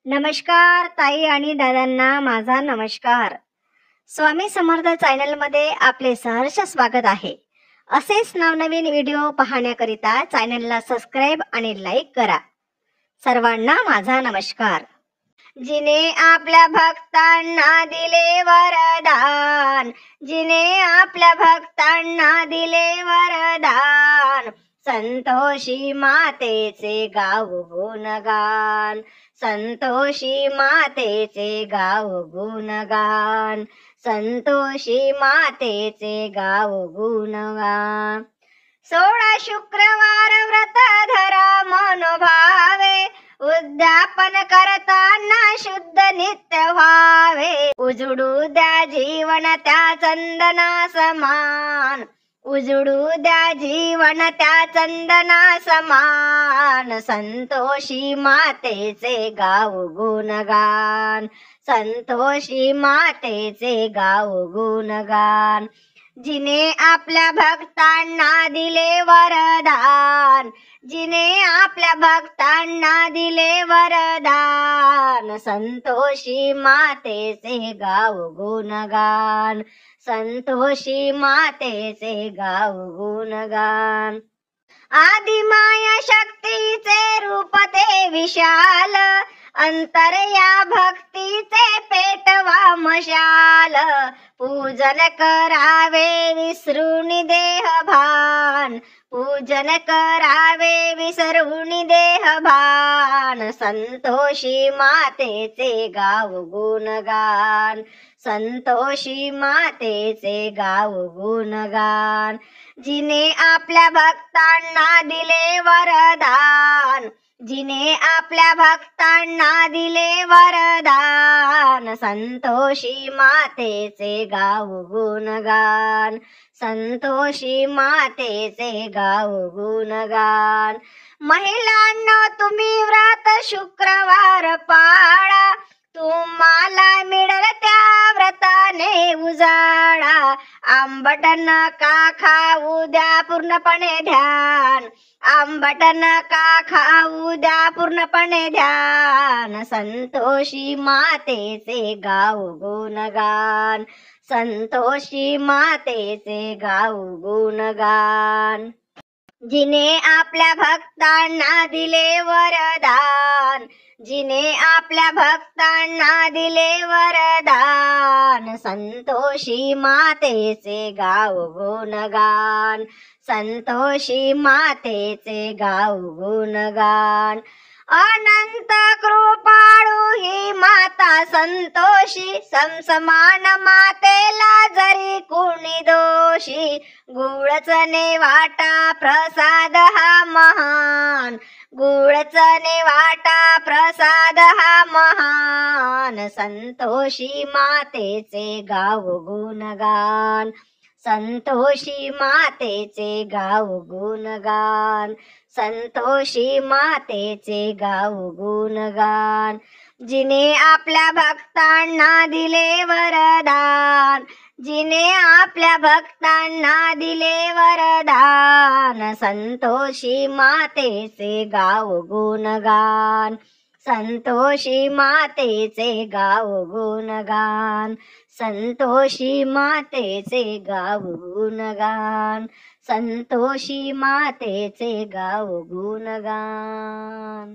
नमस्कार ताई आणि दादांना माझा नमस्कार. स्वामी समर्थ चॅनल मध्ये आपले सहर्ष स्वागत आहे. असेच नवनवीन व्हिडिओ पाहण्याकरिता चॅनलला सबस्क्राइब आणि लाईक करा. सर्वांना माझा नमस्कार. जिने आपल्या भक्तांना दिले वरदान, जिने आपल्या भक्तांना दिले वरदान, संतोषी मातेचे गाऊ गुणगान, संतोषी मातेचे गाऊ गुणगान, संतोषी मातेचे गाऊ गुणगान. 16 शुक्रवार व्रत धरा मनोभावे, उद्यापन करताना शुद्ध नित्य व्हावे. उजडू द्या जीवन त्या चंदना समान, उजडू द्या जीवन त्या चंदना समान, संतोषी मातेचे गाऊ गुणगान, संतोषी मातेचे गाऊ गुणगान. जिने आपल्या भक्तांना दिले वरदान, जिने आपल्या भक्तांना दिले वरदान, संतोषी मातेचे गाऊ गुणगान, संतोषी मातेचे गाऊ गुणगान. आदिमाया शक्तीचे रूप ते विशाल, अंतर या भक्तीचे पेटवा मशाल. पूजन करावे विसरून देह भान, पूजन करावे विसरून देह भान, संतोषी मातेचे गाऊ गुणगान, संतोषी मातेचे गाऊ गुणगान. जिने आपल्या भक्तांना दिले वरदान, जिने आपल्या भक्तांना दिले वरदान, संतोषी मातेचे गाऊ गुणगान, संतोषी मातेचे गाऊ गुणगान. महिलांनो तुम्ही व्रत शुक्रवार पाळा, तुम्हाला मिळेल त्या व्रताने उजाळा. आंबट नका खाऊ द्या पूर्णपणे ध्यान, आंबट नका खाऊ द्या पूर्णपणे ध्यान, संतोषी मातेचे गाऊ गुणगान, संतोषी मातेचे गाऊ गुणगान. जिने आपल्या भक्तांना दिले वरदान, जिने आपल्या भक्तांना दिले वरदान, संतोषी मातेचे गाऊ गुणगान, संतोषी मातेचे गाऊ गुणगान. अनंत कृपाळू ही माता संतोषी, समसमान मातेला जरी कुणी दोषी. गुळच वाटा प्रसाद हा महान, गुळच वाटा प्रसाद हा महान, संतोषी मातेचे गाऊ गुणगान, संतोषी मातेचे गाऊ गुणगान, संतोषी मातेचे गाऊ गुणगान. जिने आपल्या भक्तांना दिले वरदान, जिने आपल्या भक्तांना दिले वरदान, संतोषी मातेचे गाऊ गुणगान, संतोषी मातेचे गाऊ गुणगान, संतोषी मातेचे गाऊ गुणगान, संतोषी मातेचे गाऊ गुणगान.